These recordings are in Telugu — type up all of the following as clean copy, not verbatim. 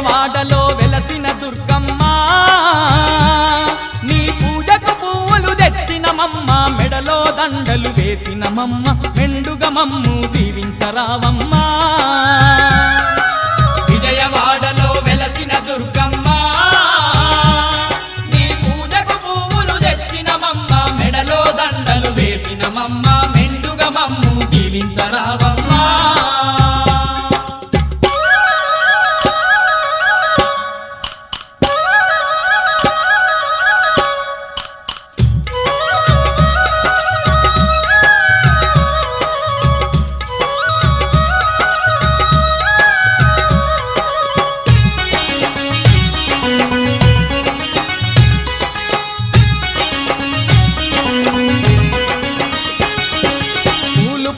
విజయవాడలో వెలసిన దుర్గమ్మ నీ పూజకు పువ్వులు తెచ్చినమమ్మ మెడలో దండలు వేసినమమ్మ మెండుగా మమ్ము దీవించరావమ్మ విజయవాడలో వెలసిన దుర్గమ్మ నీ పూజకు పువ్వులు తెచ్చినమమ్మ మెడలో దండలు వేసినమమ్మ మెండుగా మమ్ము దీవించరావమ్మ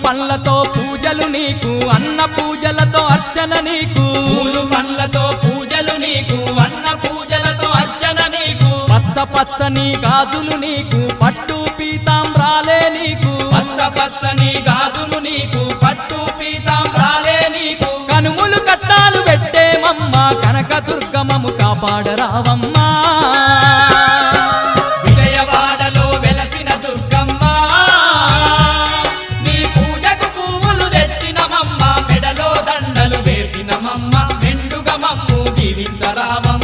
పండ్లతో పూజలు నీకు అన్న పూజలతో అర్చన నీకు పూలు పండ్లతో పూజలు నీకు అన్న పూజలతో అర్చన నీకు పచ్చ పచ్చని గాజులు నీకు పట్టు పీతాంబ్రాలే నీకు పచ్చ పచ్చని గాజులు నీకు పట్టు పీతాంబ్రాలే నీకు కనుములు కట్టాలు పెట్టేమమ్మ కనక దుర్గమము కాపాడరావమ్మా విజయవాడలో వెలసిన దుర్గమ్మ నీ పూజకు పువ్వులు తెచ్చినమమ్మ మెడలో దండలు వేసినమమ్మ మెండుగా మమ్ము దీవించరావమ్మ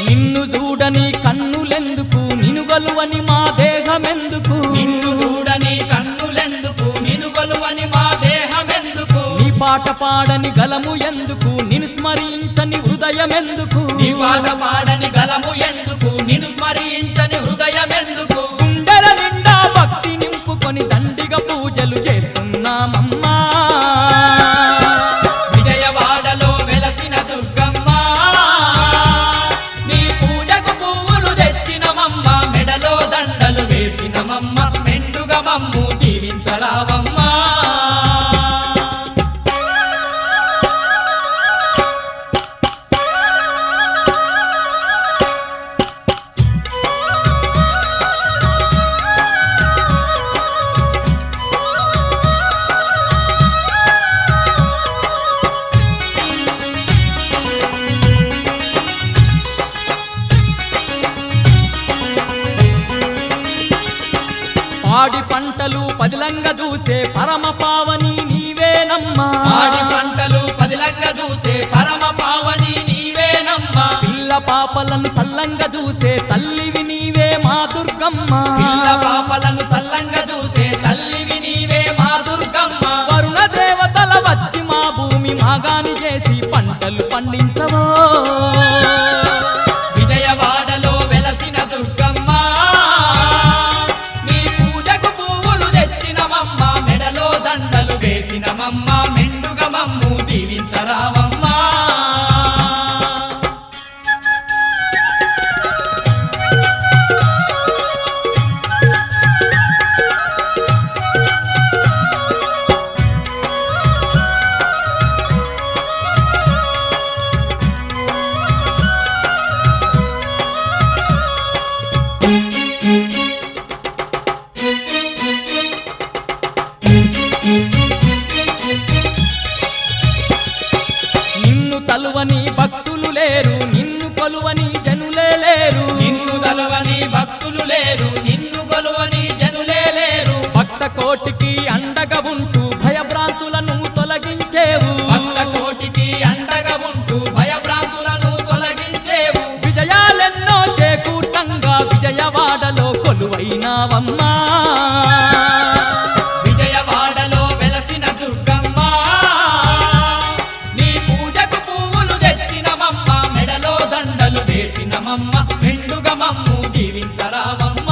నిన్ను చూడని కన్నులెందుకు నిన్ను గొలువని మా దేహమెందుకు నిన్ను చూడని కన్నులెందుకు నిన్ను కొలువని మా దేహమెందుకు నీ పాట పాడని గలము ఎందుకు నిన్ను స్మరించని హృదయమెందుకు నీ పాట పాడని గలము ఎందుకు నిన్ను స్మరించని హృదయమెందుకు గుండెల నిండా భక్తి నింపుకొని దండిగా పూజలు చేస్తున్నామమ్మా విజయవాడలో వెలసిన దుర్గమ్మ నీ పూజకు పువ్వులు తెచ్చినమమ్మ మెడలో దండలు వేసినమమ్మ మెండుగా మమ్ము దీవించరావమ్మ పాడి పంటలు పదిలంగా చూసే పరమ పావని నీవేనమ్మా పాడి పంటలు పదిలంగా చూసే పరమ పావని నీవేనమ్మా పిల్ల పాపలను సల్లంగా చూసే తల్లివి నీవే మా దుర్గమ్మ పిల్ల పాపలను సల్లంగా చూసే తల్లివి నీవే మా దుర్గమ్మ వరుణ దేవతల వచ్చి మా భూమి మాగాని చేసి పంటలు పండించవో విజయవాడలో వెలసిన దుర్గమ్మ నీ పూజకు పువ్వులు తెచ్చినమమ్మ మెడలో దండలు వేసినమమ్మ మెండుగా మమ్ము దీవించరావమ్మ నిన్ను తలువని భక్తులు లేరు నిన్ను కొలువని జనులే లేరు నిన్ను తలవని భక్తులు లేరు నిన్ను కొలువని జనులే లేరు భక్త కోటికి అండగా ఉంటూ భయభ్రాంతులను తొలగించేవు భక్త కోటికి అండగా ఉంటూ భయభ్రాంతులను తొలగించేవు విజయాలెన్నో చేకూర్చంగా విజయవాడలో కొలువైనావమ్మా విజయవాడలో వెలసిన దుర్గమ్మ నీ పూజకు పువ్వులు తెచ్చినమమ్మ మెడలో దండలు వేసినమమ్మ మెండుగా మమ్ము దీవించరావమ్మ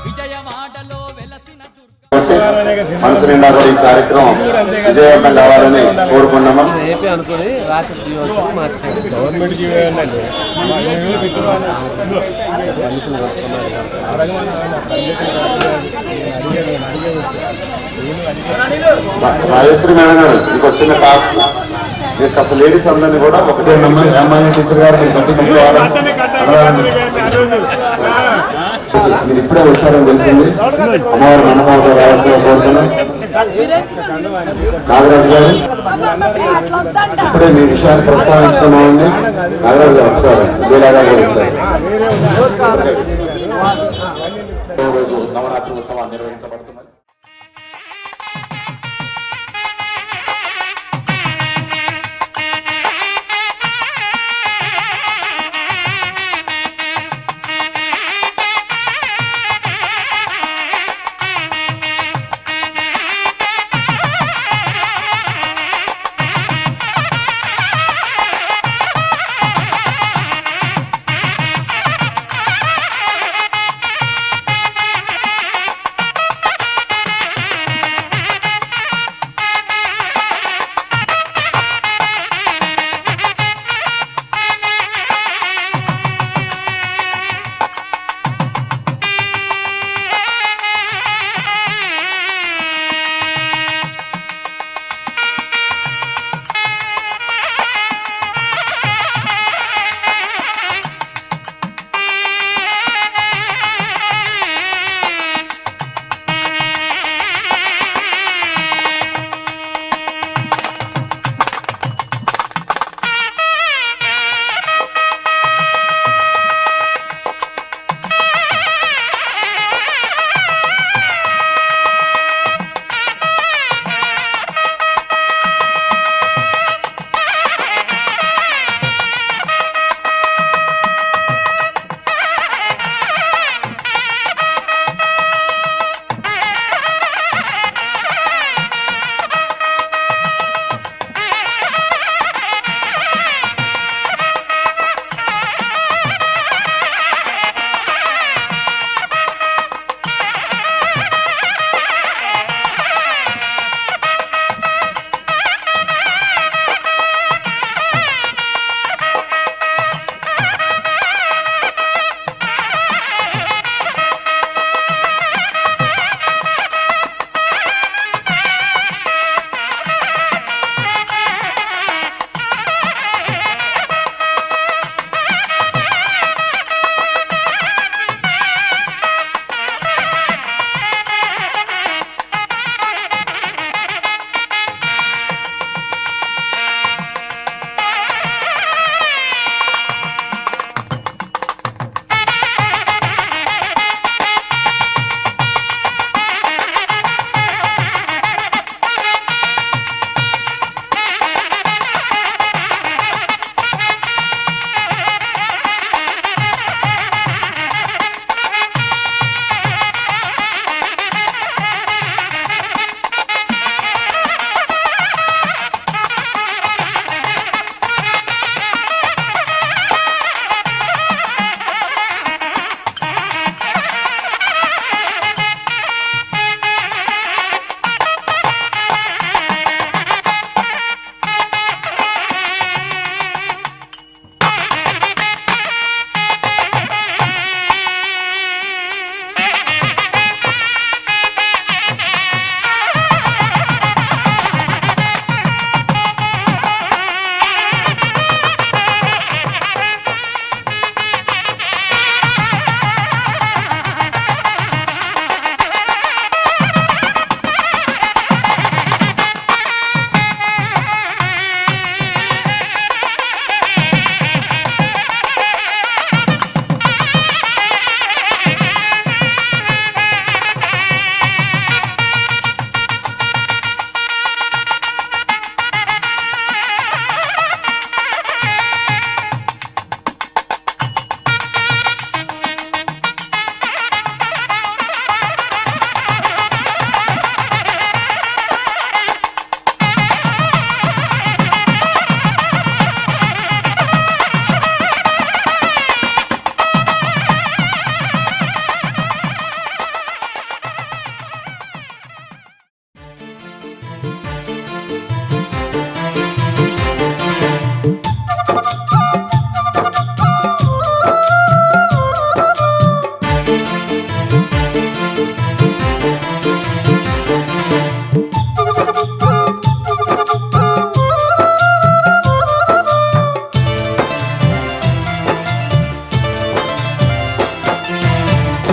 విజయవాడలో వెలసిన దుర్గ కాబట్టి మనసు నిండా కూడా ఈ కార్యక్రమం విజయవంతం కావాలని కోరుకున్నాము. గవర్నమెంట్ రాజేశ్వరి మేడం గారు మీకు వచ్చిన టాస్క్ మీకు అసలు లేడీస్ అందరినీ కూడా ఒకటే అమ్మాయి టీచర్ గారు మీరు మీరు ఇప్పుడే వచ్చారని తెలిసింది. అమ్మవారి నమ్మకం రావాల్సిన కోరుతున్నాం. నాగరాజు గారు ఇప్పుడే మీ విషయాన్ని ప్రస్తావించుకున్నామండి. నాగరాజు గారు ఒకసారి వీలాగా కూడా వచ్చారు. రోజు నవరాత్రి ఉత్సవాలు నిర్వహించబడుతున్నాయి.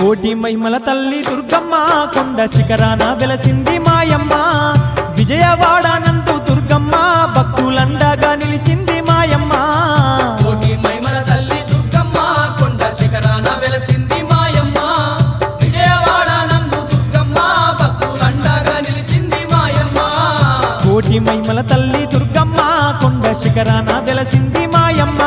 కోటి మహిమల తల్లి దుర్గమ్మ కొండ శిఖరాన వెలసింది మాయమ్మ విజయవాడ నందు దుర్గమ్మ భక్తులండగా నిలిచింది మాయమ్మ కోటి మహిమల తల్లి దుర్గమ్మ కొండ శిఖరాన వెలసింది మాయమ్మ విజయవాడ నందు దుర్గమ్మ భక్తులండగా నిలిచింది మాయమ్మ కోటి మహిమల తల్లి దుర్గమ్మ కొండ శిఖరాన వెలసింది మాయమ్మ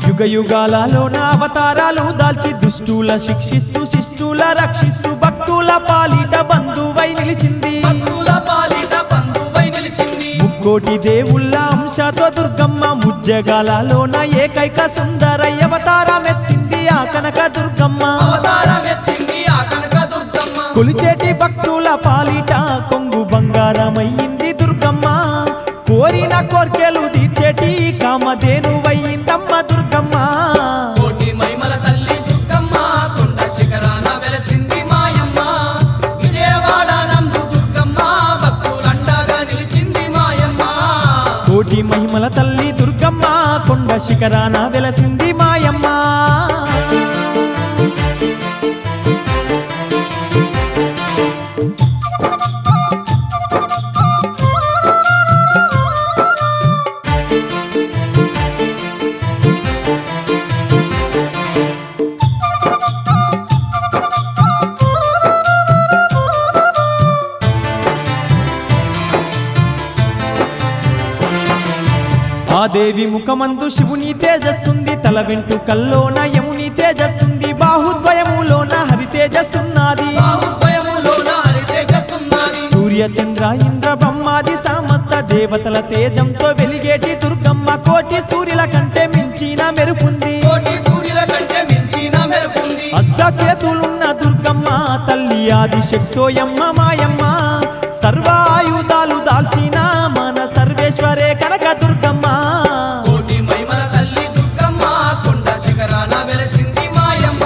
యుగ యుగాలలోన అవతారాలు దాల్చి దుష్టుల శిక్షిస్తూ శిష్టుల రక్షిస్తూ భక్తుల పాలిట బంధువై నిలిచింది భక్తుల పాలిట బంధువై నిలిచింది ముక్కోటి దేవుళ్ళ అంశతో దుర్గమ్మ ముజ్జగాలలోన ఏకైక సుందర అవతారమెత్తింది ఆ కనక దుర్గమ్మ అవతారమెత్తింది ఆ కనక దుర్గమ్మ కొలిచేటి భక్తుల పాలిట కొంగు బంగారమయ్యింది దుర్గమ్మ కోరిన కోర్కెలు తీర్చేటి కామధేనువయ్యిందమ్మ దుర్గమ్మ కోటి మహిమల తల్లి దుర్గమ్మ కొండ శిఖరాన వెలసింది మాయమ్మ విజయవాడ నందు దుర్గమ్మ భక్తులండగా నిలిచింది మాయమ్మ కోటి మహిమల తల్లి దుర్గమ్మ కొండ శిఖరాన వెలసింది మాయమ్మ ఆ దేవి ముఖమందు శివుని తేజస్సుంది తల వెంట్రుకల్లోన యముని తేజస్సుంది బాహుద్వయములోన హరి తేజస్సున్నది బాహుద్వయములోన హరి తేజస్సున్నది సూర్య చంద్ర ఇంద్ర బ్రహ్మాది సమస్త దేవతల తేజంతో వెలిగేటి దుర్గమ్మ కోటి సూర్యుల కంటే మించిన మెరుపుంది కోటి సూర్యుల కంటే మించిన మెరుపుంది అష్ట చేతులున్న దుర్గమ్మ తల్లి ఆది శక్తోయమ్మ మాయమ్మ సర్వాయుధాలు దాల్చిన మన సర్వేశ్వరే కనక దుర్గమ్మ కోటి మహిమల తల్లి దుర్గమ్మ కొండ శిఖరాన వెలసింది మాయమ్మ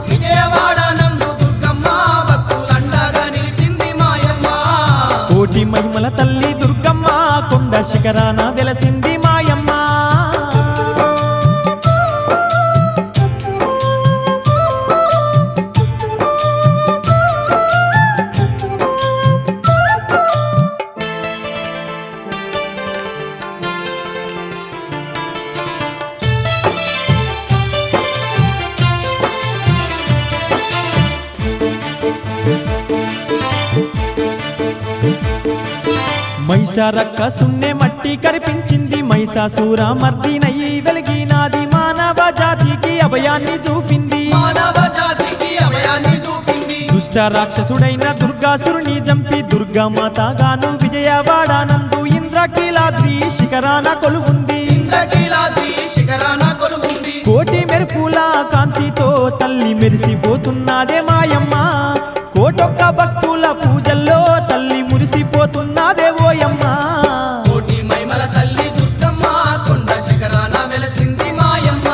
విజయవాడ నందు దుర్గమ్మ భక్తులండగా నిలిచింది మాయమ్మ కోటి మహిమల తల్లి దుర్గమ్మ కొండ శిఖరాన వెలసింది మాయమ్మ మైసారక్క సున్నే మట్టి కరిపించింది మైసాసూర మర్దినయ్యి వెలిగినాది మానవ జాతికి అభయాన్ని చూపింది మానవ జాతికి అభయాన్ని చూపింది దుష్ట రాక్షసుడైన దుర్గాసురుని చంపి దుర్గామాతగాను విజయవాడ నందు ఇంద్రకీలాద్రి శిఖరాన కొలువుంది ఇంద్రకీలాద్రి శిఖరాన కొలువుంది కోటి మెరుపుల కాంతితో తల్లి మెరిసిపోతున్నదే మాయమ్మ కోటొక్క భక్తుల పూజల్లో తల్లి మురిసిపోతున్నదే ఓయమ్మ కోటి మహిమల తల్లి దుర్గమ్మ కొండ శిఖరాన వెలసింది మాయమ్మ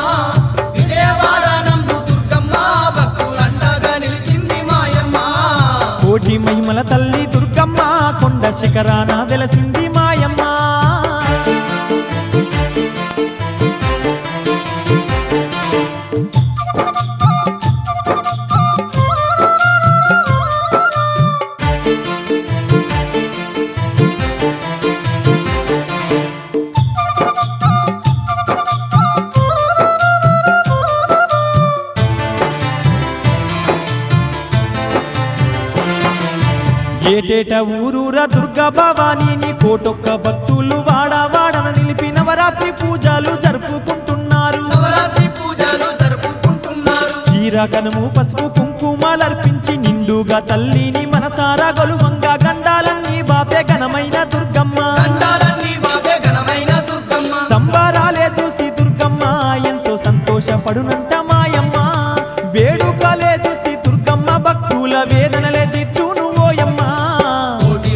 విజయవాడ నందు దుర్గమ్మ భక్తులండగా నిలిచింది మాయమ్మ కోటి మహిమల తల్లి దుర్గమ్మ కొండ శిఖరాన వెలసింది మాయమ్మ ఏటేట ఊరూర దుర్గా భవానీని కోటొక్క భక్తులు వాడవాడన నిలిపి నవరాత్రి పూజలు జరుపుకుంటున్నారు నవరాత్రి పూజలు జరుపుకుంటున్నారు చీర కనుము పసుపు కుంకుమలర్పించి నిండుగా తల్లిని మనసారా గొలువంగా గండాలన్నీ బాపే ఘనమైన దుర్గమ్మ గండాలన్నీ బాపే ఘనమైన దుర్గమ్మ సంబరాలే చూసి దుర్గమ్మ ఎంతో సంతోషపడునంట మాయమ్మ వేడుకలే చూసి దుర్గమ్మ భక్తుల వేదనలే తీర్చును ఓయమ్మ కోటి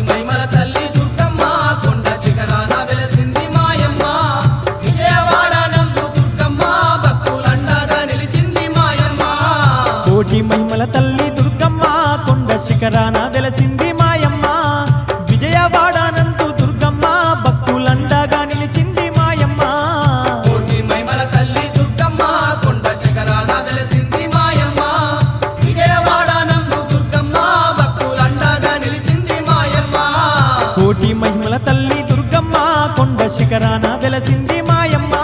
కోటి మహిమల తల్లి దుర్గమ్మ కొండ శిఖరాన వెలసింది మాయమ్మ విజయవాడనందు దుర్గమ్మ భక్తులండగా నిలిచింది మాయమ్మ కోటి మహిమల తల్లి దుర్గమ్మ కొండ శిఖరాన వెలసింది మాయమ్మ విజయవాడనందు దుర్గమ్మ భక్తులండగా నిలిచింది మాయమ్మ కోటి మహిమల తల్లి దుర్గమ్మ కొండ శిఖరాన వెలసింది మాయమ్మ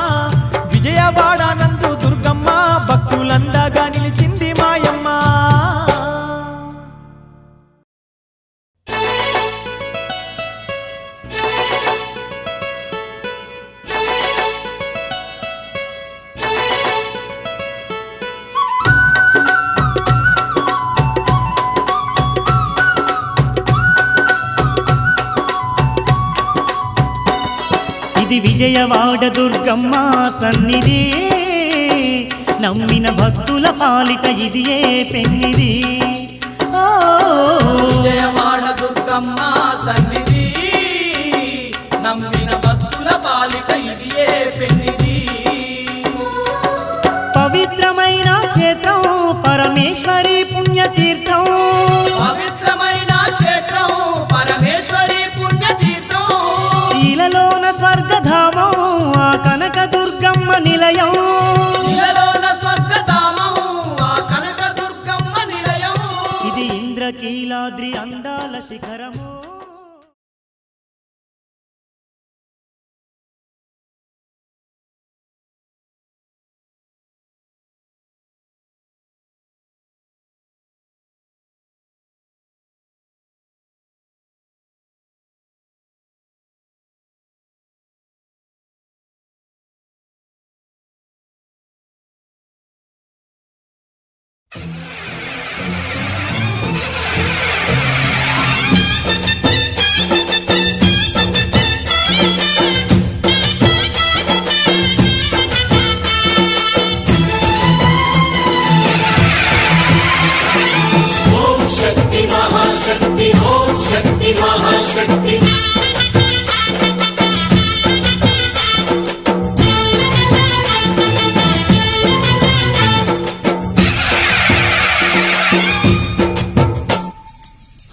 విజయవాడనందు దుర్గమ్మ భక్తులండగా నిలిచింది మాయమ్మ ఇది విజయవాడ దుర్గమ్మ సన్నిధి నమ్మిన భక్తుల పాలిట ఇది ఏ పెన్నిది ఓ విజయవాడ దుర్గమ్మ సన్నిధి నమ్మిన భక్తుల పాలిట ఇది ఏ పెన్నిది పవిత్రమైన క్షేత్రం పరమేశ్వరి పుణ్యతీర్థం పవిత్రమైన క్షేత్రం పరమేశ్వరి పుణ్యతీర్థం ఇలలోన స్వర్గధామం ఆ కనక దుర్గమ్మ నిలయం ఇలలోన స్వర్గధామం ఆ కనక దుర్గమ్మ నిలయం ఇది ఇంద్రకీలాద్రి అందాల శిఖరము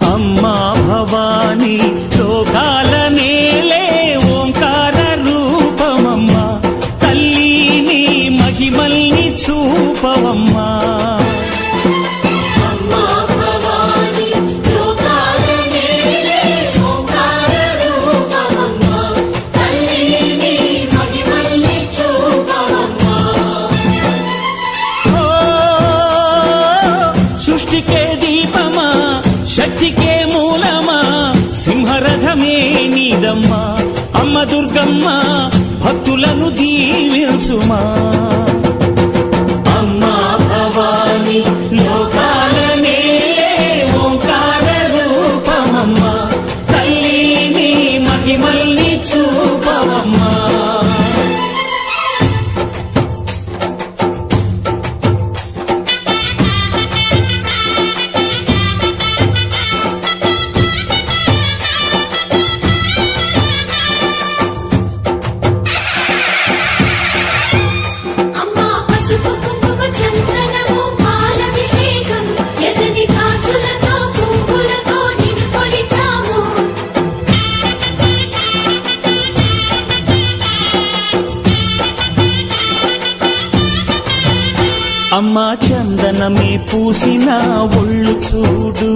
అమ్మా భవాని లోకాల నేలే ఓంకార రూపమమ్మా తల్లిని మహిమల్ని చూపవమ్మా సృష్టికే దీపమా శక్తికే మూలమా సింహరథమే నీదమ్మా అమ్మ దుర్గమ్మ భక్తులను దీవించుమా అమ్మా భవాని లోకాల నేలే ఓంకార రూపమమ్మా తల్లిని మహిమల్ని చూపవమ్మా అమ్మా చందనమే పూసిన ఒళ్ళు చూడు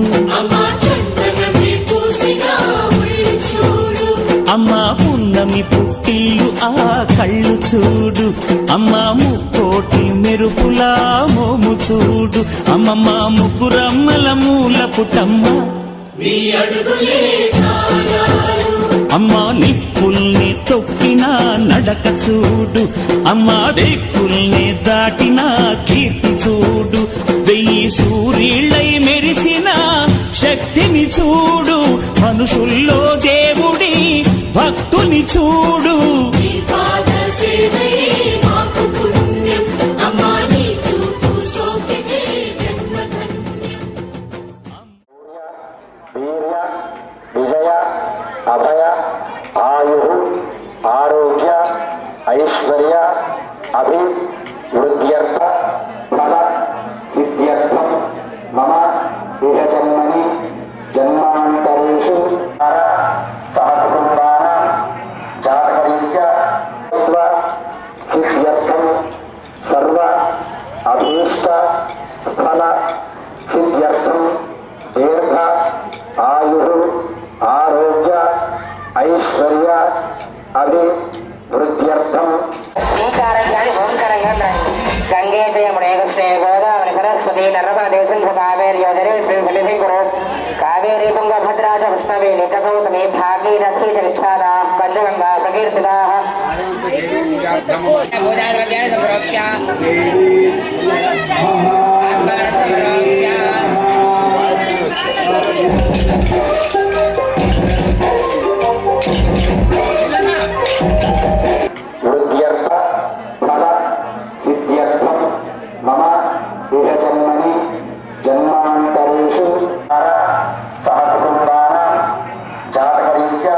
అమ్మా పున్నమి పుట్టిల్లు ఆ కళ్ళు చూడు అమ్మా ముక్కోటి మెరుపులా మోము చూడు అమ్మమ్మ ముగ్గురమ్మల మూల పుటమ్మ అమ్మా నిప్పుల్ని తొక్కిన నడక చూడు అమ్మా దిక్కుల్ని దాటిన కీర్తి చూడు వెయ్యి సూర్యుళ్ళై మెరిసిన శక్తిని చూడు మనుషుల్లో దేవుడి భక్తుని చూడు వీర్య విజయ అభయ ఆయు ఆరోగ్య ఐశ్వర్య అభివృద్ధ్యర్థ ఫల సిద్ధ్యర్థం सरस्वती नर्मदे सिंधु कावेरी जलेस्मिन् सन्निधिं कुरु कावेरी तुङ्गभद्रा च कृष्णवेणी च गौतमी भागीरथी च विख्याता पञ्चगङ्गा प्रकीर्तिताः पूजाद्रव्याणि संप्रोक्ष्य आत्मानं संप्रोक्ष्य वृद्ध्यर्थ फल सिद्ध्यर्थम मम इह जन्मनि जन्मान्तरेषु सहकुटुम्बानां जातकरीत्या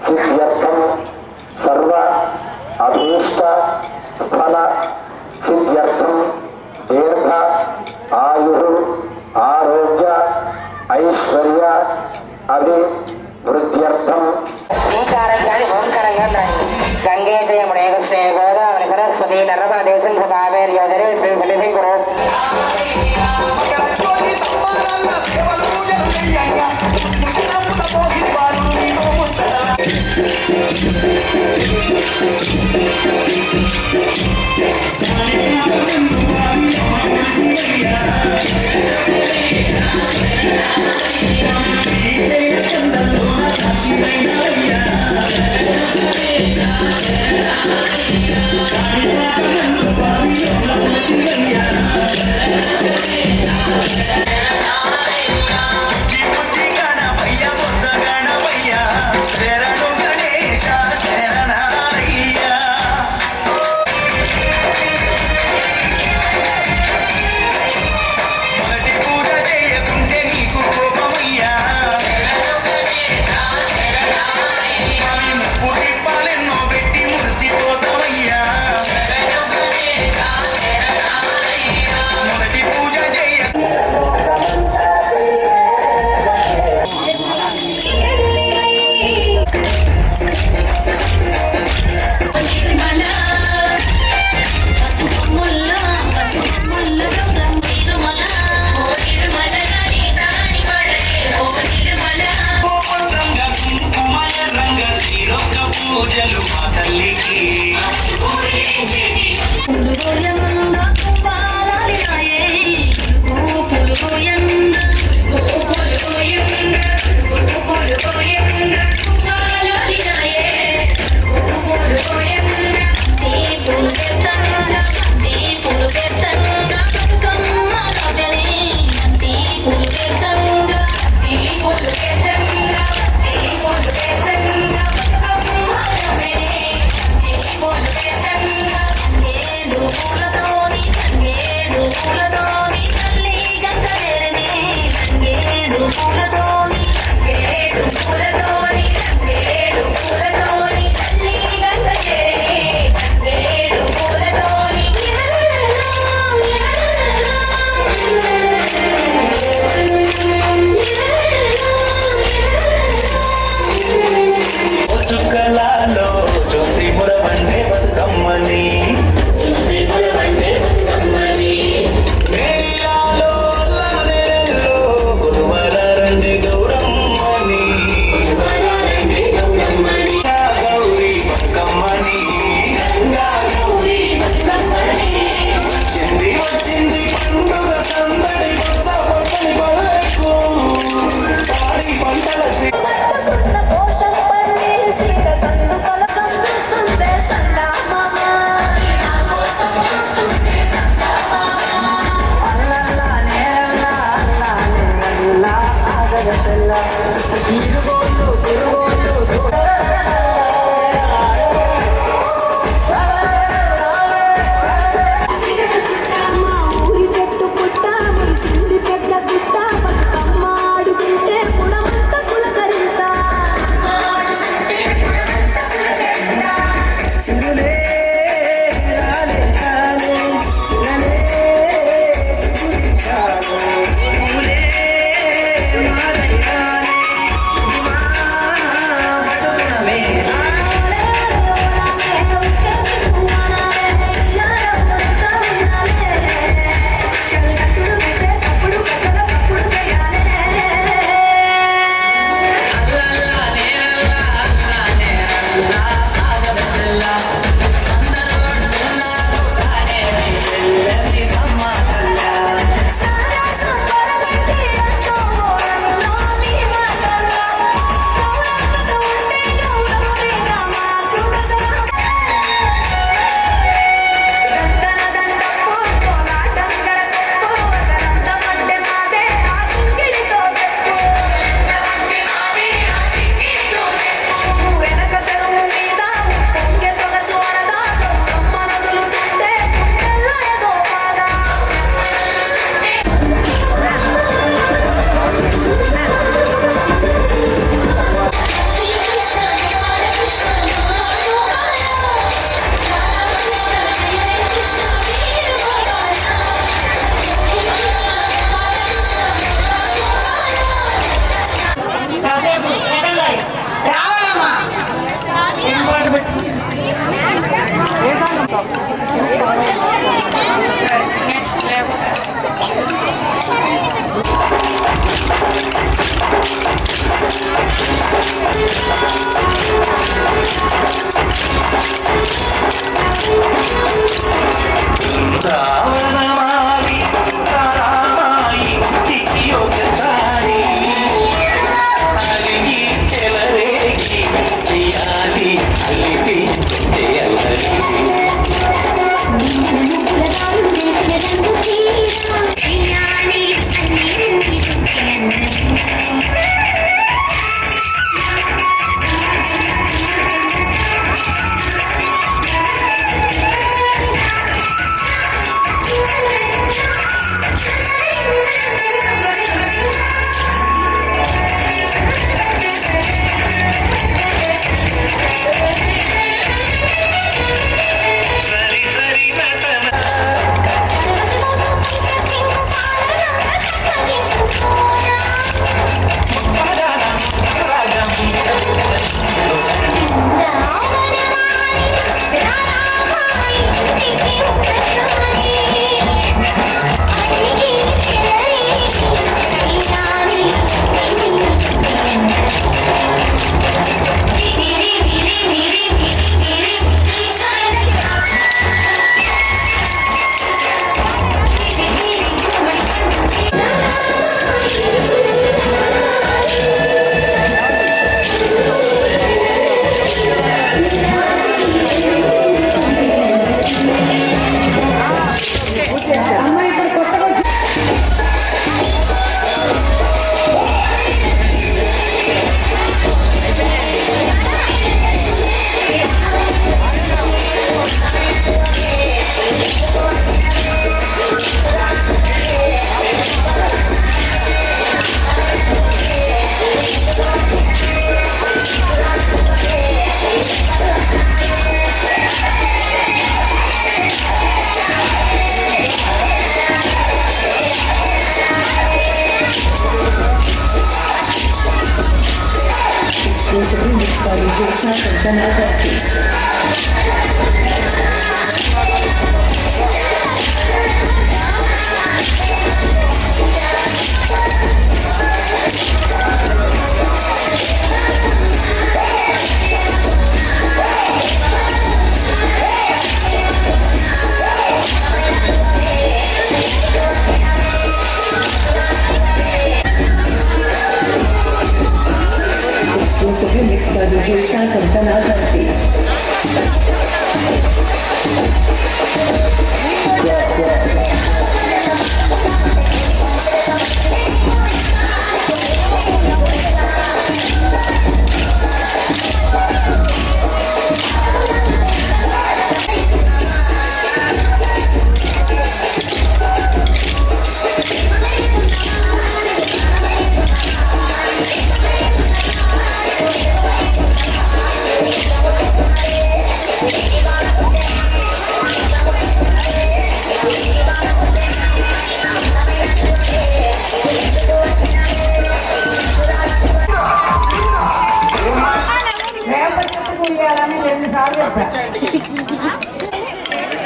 सिद्ध्यर्थम सर्व अभीष्ट फल सिद्ध्यर्थम दीर्घ आयु आरोग्य ऐश्वर्य अभिवृद्ध्यर्थम శ్రీకారంగాని ఓంకారంగా గంగే జయమునే కృష్ణే గోదావరి సరస్వతి నర్మదే సింధు కావేరీ జలేస్మిన్ సన్నిధిం కురు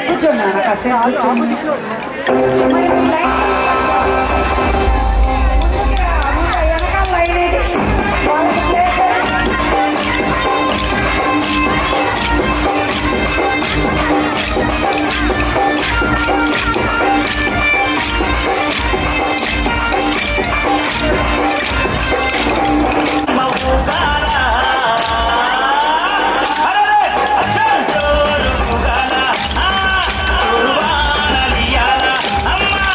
కూర్చోండి కాసేపు కూర్చోండి. అమ్మా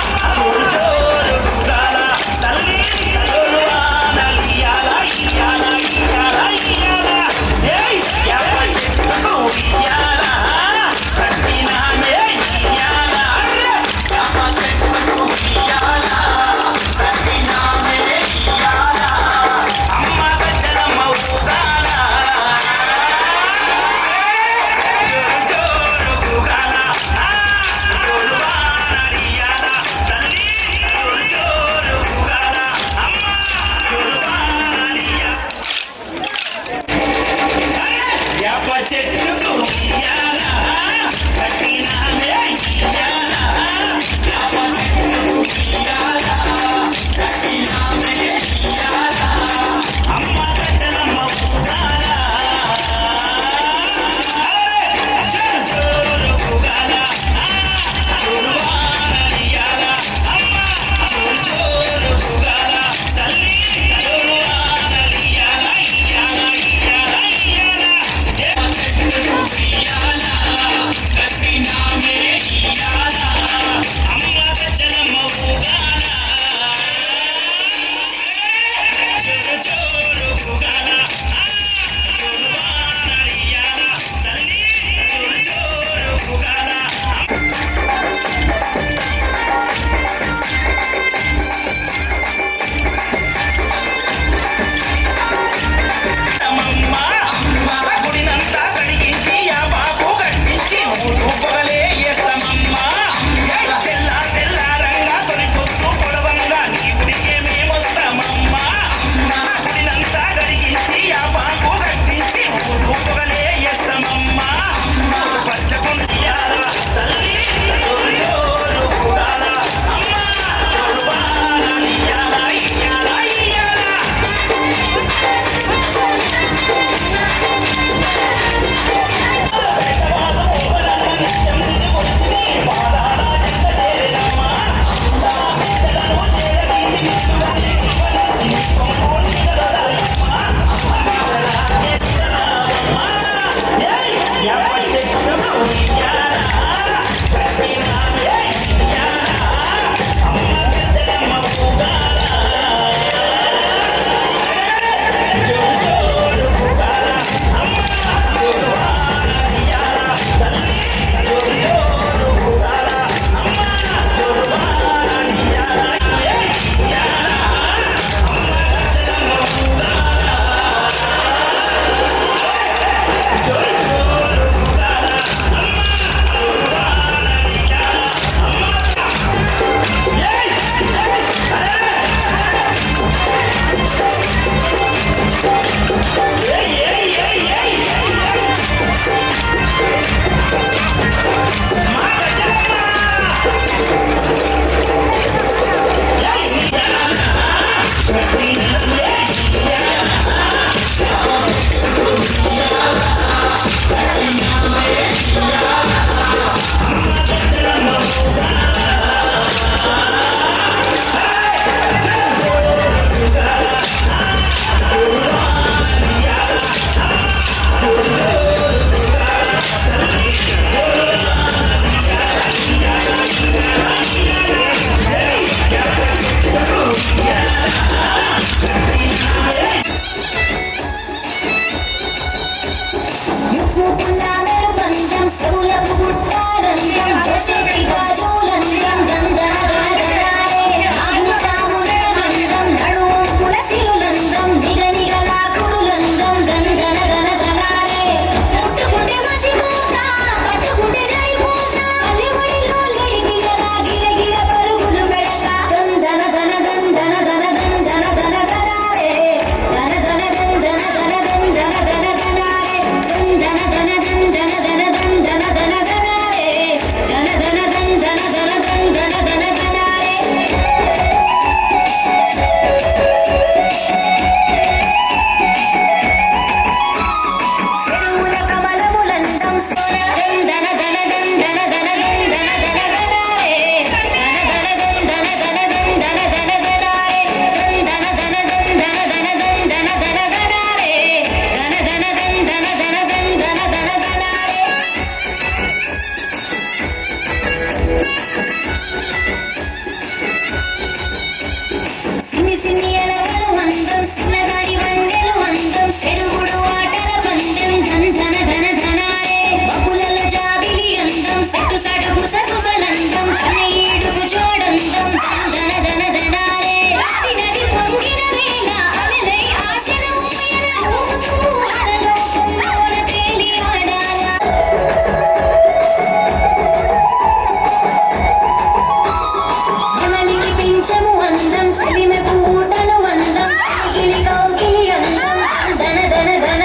సిన్ని ఎలకలు అందం సిన్నగాడి వందెలు అందం సెడుగుడు ఆటల పందెం ధన్ ధన ధన ధనాలే బబ్బులల జాబిలి అందం సెట్టు సడు గుసగుసలందం కన్నీడుకు చూడందం ధన ధన ధనాలే నది నది పొంగిన వేళ అలలై ఆశలు ఊయల ఊగుతూ హరలో పొంగోన తేలి ఆడాల నెమలికి పింఛము అందం సెలిమె పూటలు అందం గిలి కౌగిలి అందం ధన ధన ధన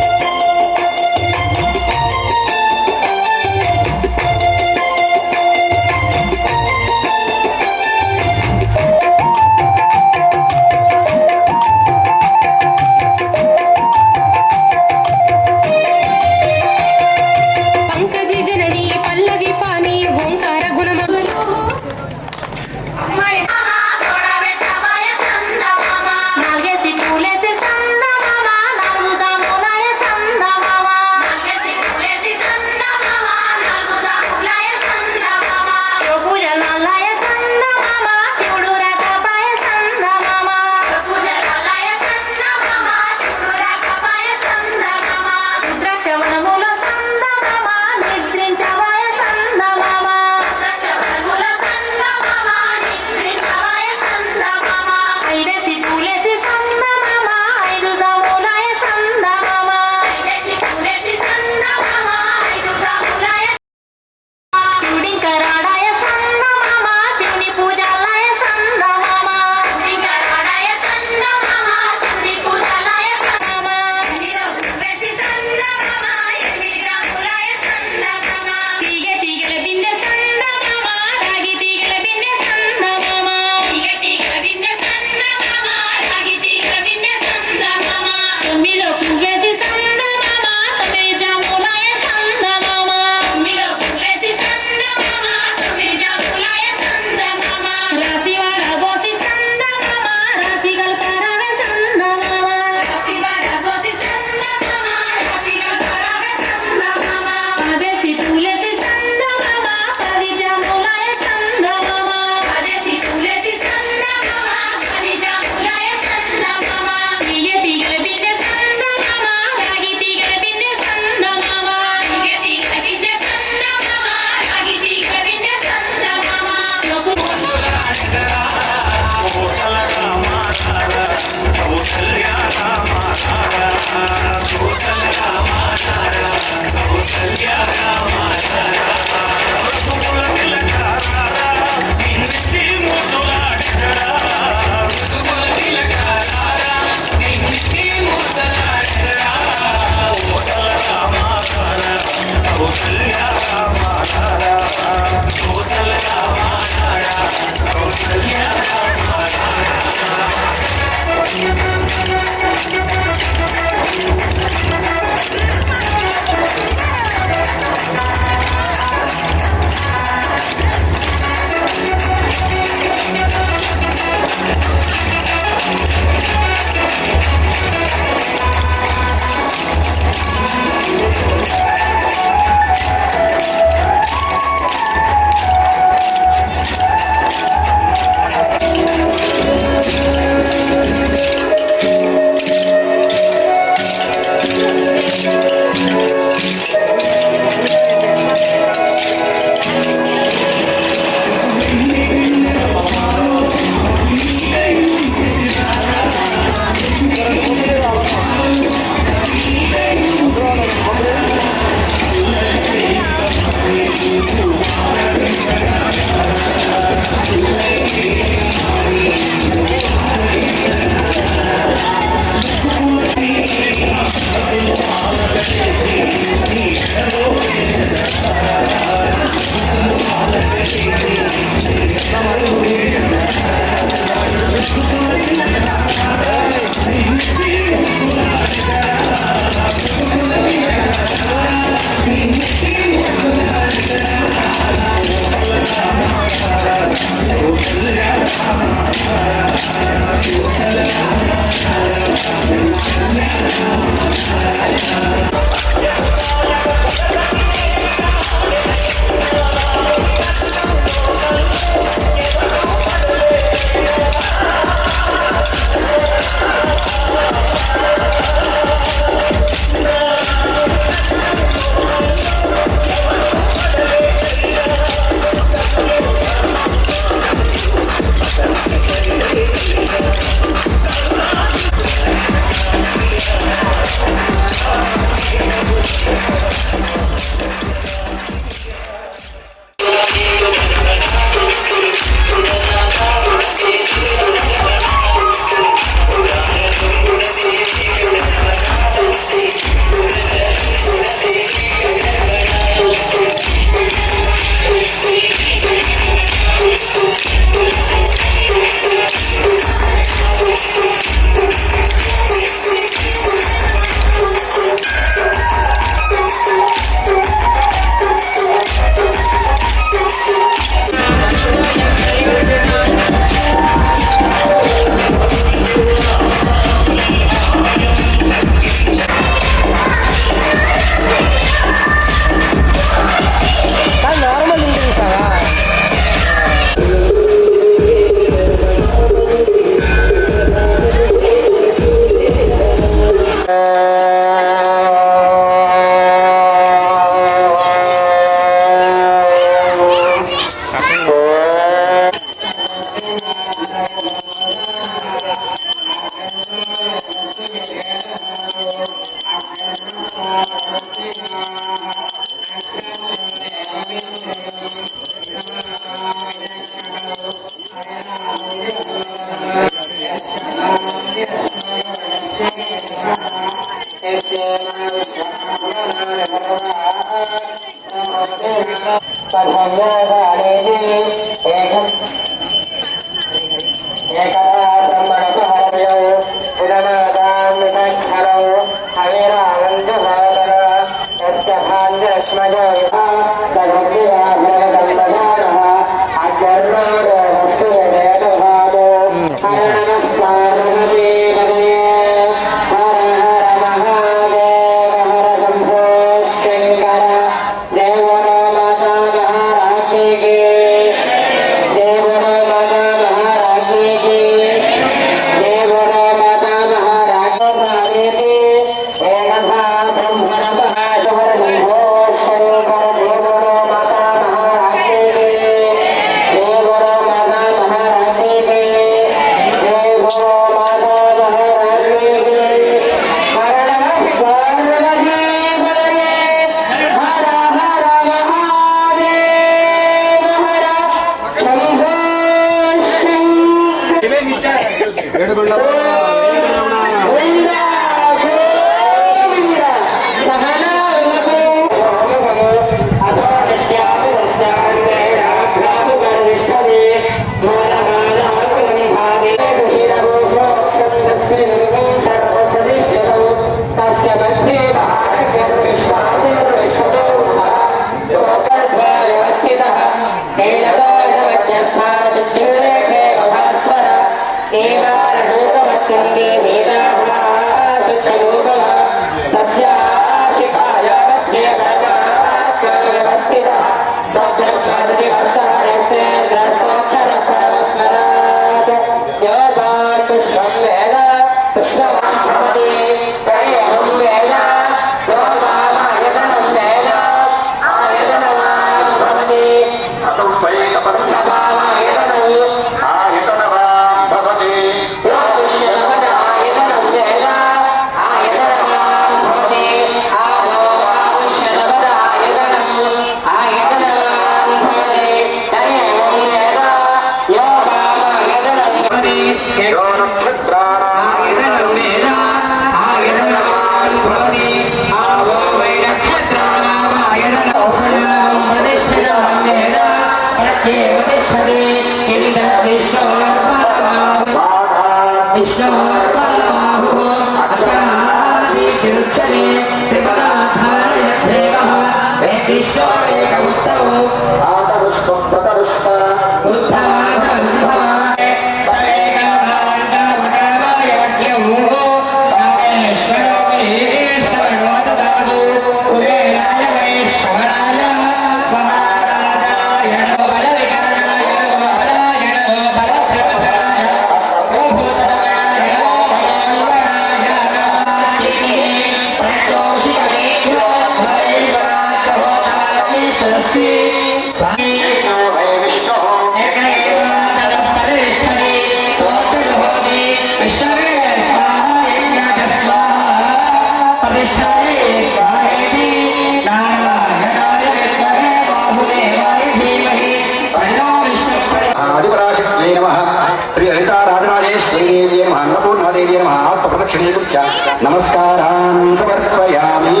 నమస్కారాన్ సమర్పయామి.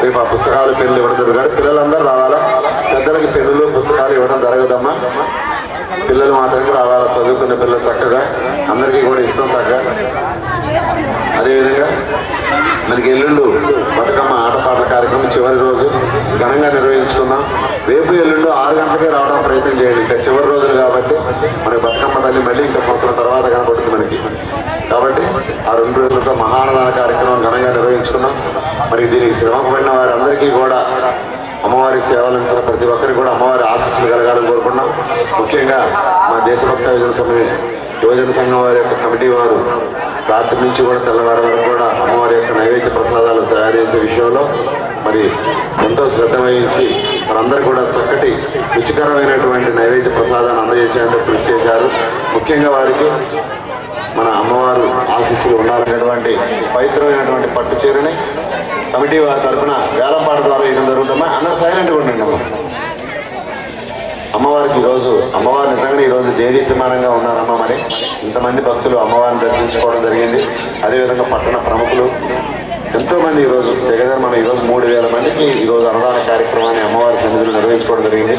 రేపు ఆ పుస్తకాలు పెన్నులు ఇవ్వడం జరుగుతుంది. పిల్లలందరూ రావాలా, పెద్దలకి పెన్నులు పుస్తకాలు ఇవ్వడం జరగదమ్మా. పిల్లలు మాత్రమే రావాలా, చదువుకున్న పిల్లలు చక్కగా అందరికీ కూడా ఇస్తాం తగ్గ. అదేవిధంగా మనకి ఎల్లుండు బతుకమ్మ ఆటపాటల కార్యక్రమం చివరి రోజు ఘనంగా నిర్వహించుకుందాం. రేపు ఎల్లుండు 6 గంటలకే రావడం ప్రయత్నం చేయండి. ఇంకా చివరి రోజులు కాబట్టి మనకి బతుకమ్మ తల్లి మళ్ళీ ఇంకా సంవత్సరం తర్వాత కనపడుతుంది మనకి. కాబట్టి ఆ 2 రోజులతో మహానదాన కార్యక్రమం ఘనంగా నిర్వహించుకున్నాం. మరి దీనికి శ్రమపడిన వారందరికీ కూడా అమ్మవారికి సేవలు అందించిన ప్రతి ఒక్కరికి కూడా అమ్మవారి ఆశీస్సులు కలగాలని కోరుకున్నాం. ముఖ్యంగా మా దేశభక్త యువజన సంఘం వారి యొక్క కమిటీ వారు రాత్రి నుంచి కూడా తెల్లవారి వరకు కూడా అమ్మవారి యొక్క నైవేద్య ప్రసాదాలు తయారు చేసే విషయంలో మరి ఎంతో శ్రద్ధ వహించి మనందరూ కూడా చక్కటి రుచికరమైనటువంటి నైవేద్య ప్రసాదాన్ని అందజేసేందుకు కృషి చేశారు. ముఖ్యంగా వారికి మన అమ్మవారు ఆశీస్సులు ఉండాలనేటువంటి పవిత్రమైనటువంటి పట్టు చీరని కమిటీ వారి తరఫున వేలంపాట ద్వారా ఇవ్వడం జరుగుతుందా. అందరూ సైలెంట్గా ఉండండి. అమ్మవారికి ఈరోజు అమ్మవారు నిజంగా ఈరోజు దేదీప్యమానంగా ఉన్నారమ్మ. మరి ఇంతమంది భక్తులు అమ్మవారిని దర్శించుకోవడం జరిగింది. అదేవిధంగా పట్టణ ప్రముఖులు ఎంతో మంది ఈరోజు దగ్గర మనం ఈరోజు 3000 మందికి ఈరోజు అన్నదాన కార్యక్రమాన్ని అమ్మవారి సన్నిధిలో నిర్వహించుకోవడం జరిగింది.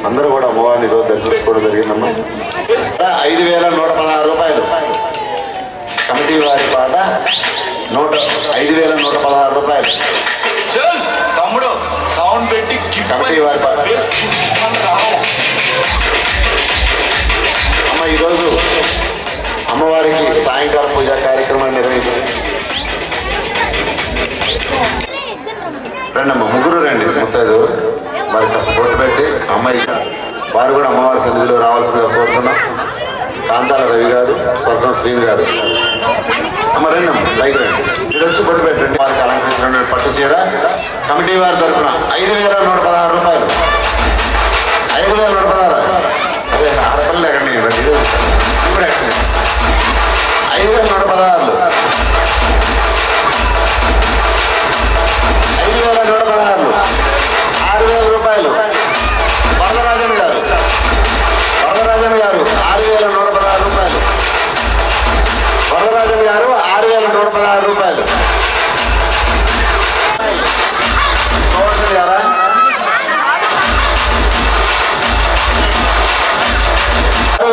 అందరూ కూడా అమ్మవారిని ఈరోజు దర్శించుకోవడం జరిగిందమ్మా. 5116 రూపాయలు కమిటీ వారి పాట 5116 రూపాయలు తమ్ముడు సౌండ్ పెట్టి కమిటీ వారి పాట. అమ్మ ఈరోజు అమ్మవారికి సాయంకాల పూజా కార్యక్రమాన్ని నిర్వహించింది. రండి అమ్మ, ముగ్గురు రండి ముత్తైదు మరి కాస్త బొట్టు పెట్టి అమ్మాయి వారు కూడా అమ్మవారి సన్నిధిలో రావాల్సిందిగా కోరుతున్నాం. కాంతాల రవి గారు, స్వర్గం శ్రీని గారు. అమ్మ రండి అమ్మ, పైకి రండి. మీరు వచ్చి బొట్టు పెట్టండి. వారికి అలంకరించిన పట్టు చీర కమిటీ వారి తరఫున 5116 రూపాయలు. 5116 అదే ఆడపిల్ల లేకండి 5116 5116 6000 రూపాయలు. వరదరాజన్ గారు 6116 రూపాయలు. వరదరాజన్ గారు 6116 రూపాయలు. గారా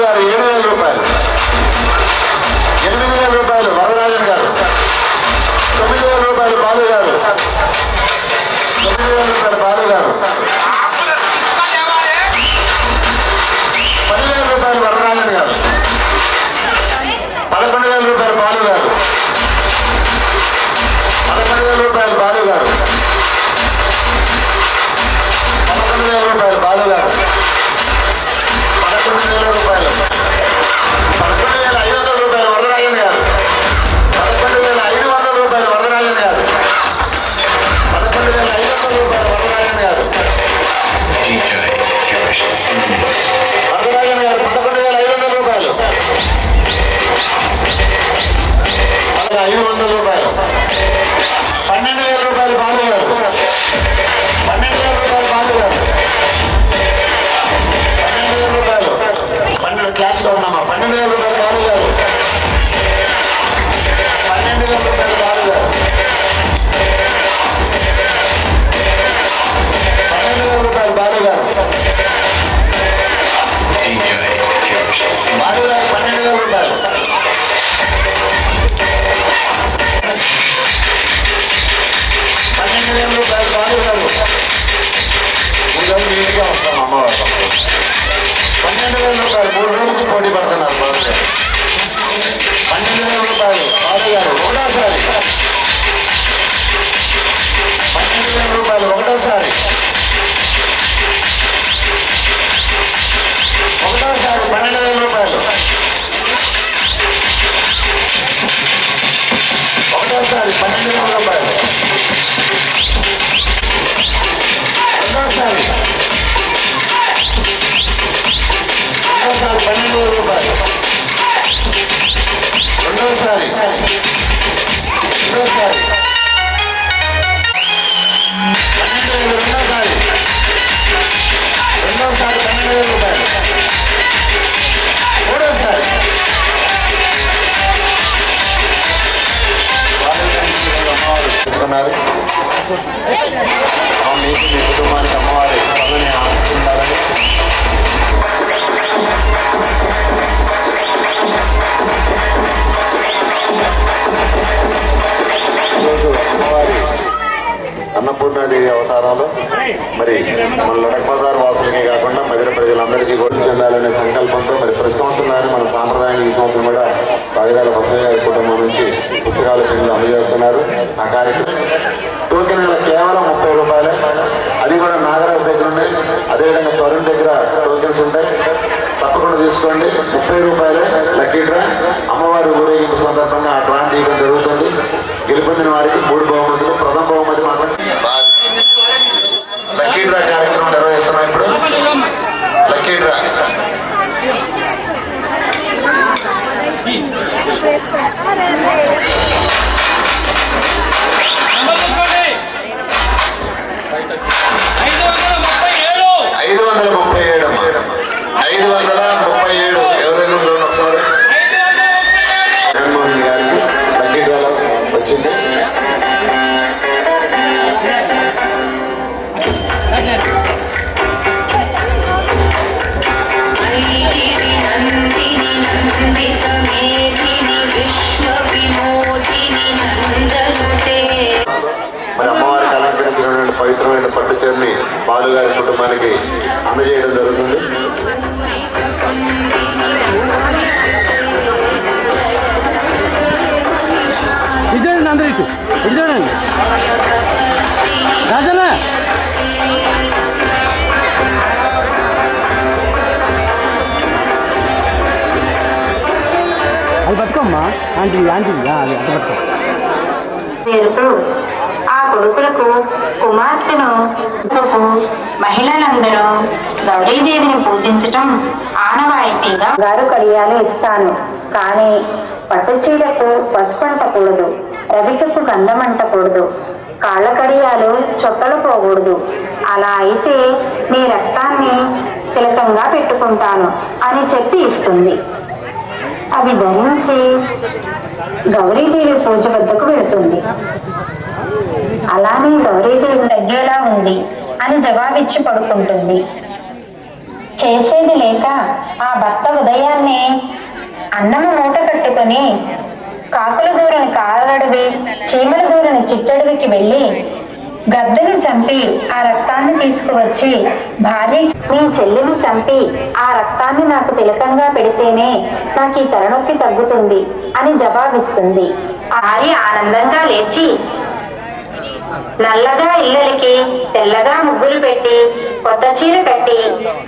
గారు 7000 రూపాయలు. 8000 రూపాయలు వరదరాజన్ గారు. 9000 రూపాయలు బాలు గారు. 9000 రూపాయలు బాలు గారు. 10,000 రూపాయలు వరదరాజన్ గారు. 11,000 రూపాయలు బాలు గారు. 11,000 రూపాయలు బాలు గారు. 11,000 రూపాయలు బాలు గారు. 11,000 రూపాయలు. 11,500 రూపాయలు వరదరాజన్ గారు. 11,500 రూపాయలు వరదరాజన్ గారు. 11,500 రూపాయలు వరదరాజన్ గారు. వరదరాజన్ గారు 11,500 రూపాయలు. 500 రూపాయలు. 12,000 రూపాయలు బాలు గారు. 12,000 రూపాయలు బాలు గారు. 12,000 రూపాయలు. 12 క్లాస్లో ఉన్నామా? 12,000 రూపాయలు బాలు గారు. 12,000 రూపాయలు బాలు గారు. 12,000 రూపాయలు బాలు గారు. బాలు గారు 12,000 రూపాయలు. 12,000 రూపాయలు బాలు గారు. ఈరోజు నీట్గా వస్తాం అమ్మవారు. 12,000 రూపాయలు 3 రోజులకి పోటీ పడుతున్నారు బాలు గారు. 12,000 రూపాయలు బాలు గారు ఒకటోసారి. 12,000 రూపాయలు ఒకటోసారి. ఒకటోసారి 12,000 రూపాయలు. ఒకటోసారి 12,000 రూపాయలు. రెండోసారి. రెండోసారి 12,000 రూపాయలు. రెండోసారి. రెండోసారి 12,000. రెండోసారి. రెండోసారి 12,000 రూపాయలు. మూడోసారి. అమ్మవారు చూస్తున్నారు. మీకు మీ కుటుంబానికి అమ్మవారి పనులని ఆశిస్తుండాలని ఈరోజు అమ్మవారి అన్నపూర్ణాదేవి అవతారాలు మరి మన లడక్ బజార్ వాసులకే కాకుండా మధ్య ప్రజలందరికీ కూడా చెందాలనే సంకల్పంతో మరి ప్రతి సంవత్సరం మన సాంప్రదాయం ఈ సంవత్సరం కూడా రాజరాల బసయ్య గారి కుటుంబం నుంచి పుస్తకాల కింద అందజేస్తున్నారు. ఆ కార్యక్రమం టోకెన్ కేవలం 30 రూపాయలే. అది కూడా నాగరాజు దగ్గర ఉన్నాయి. అదేవిధంగా తరుణ్ దగ్గర టోకెన్స్ ఉంటాయి. తప్పకుండా తీసుకోండి. 30 రూపాయలే లక్కీ డ్రా. అమ్మవారి ఊరేగింపు సందర్భంగా ఆ డ్రా తీయడం జరుగుతుంది. గెలుపొందిన వారికి 3 బహుమతులు. ప్రథమ బహుమతి మాత్రం లక్కీ డ్రా కార్యక్రమం నిర్వహిస్తున్నాం. ఇప్పుడు లక్కీ డ్రా వచ్చింది. కుటుంబానికి అందజేయడం జరుగుతుంది. అందరూ ఇటు చూడండి రాజన్న అది పట్టుకోమ్మా ఆంటీ ఆంటీ అది పట్టుకో. ఆ కొడుకులకు కుమార్తెను మహిళలందరూ గౌరీదేవిని పూజించటం ఆనవాయితీగా గారు కడియాలు ఇస్తాను, కానీ పట్టుచీరకు పసుపు అంటకూడదు, రవికకు గంధం అంటకూడదు, కాళ్ళ కడియాలు చొట్టలు పోకూడదు. అలా అయితే నీ రక్తాన్ని తిలకంగా పెట్టుకుంటాను అని చెప్పి ఇస్తుంది. అవి ధరించి గౌరీదేవి పూజ వద్దకు వెళుతుంది. అలానే గౌరీదేవి తగ్గేలా ఉంది అని జవాబిచ్చి పడుకుంటుంది. చేసేది లేక ఆ భర్త ఉదయాన్నే అన్నము మూట కట్టుకుని కాకుల దూరని కారడవి, చీమల దూరని చిట్టడవికి వెళ్ళి గద్దను చంపి ఆ రక్తాన్ని తీసుకువచ్చి భార్య, నీ చెల్లిని చంపి ఆ రక్తాన్ని నాకు తిలకంగా పెడితేనే నాకు ఈ తలనొప్పి తగ్గుతుంది అని జవాబిస్తుంది. భార్య ఆనందంగా లేచి నల్లగా ఇళ్ళకి తెల్లగా ముగ్గులు పెట్టి కొత్త చీర కట్టి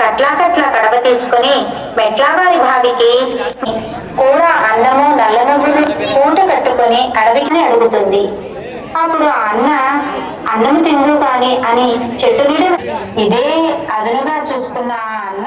కట్లా కడవ తీసుకుని మెట్లావారి భావికి కూడా అన్నము నల్ల నువ్వులు పూట కట్టుకుని అడవికి అడుగుతుంది. అప్పుడు ఆ అన్నం తిందు కాని అని చెట్టు నీడ ఇదే అదనుగా చూసుకున్న ఆ అన్న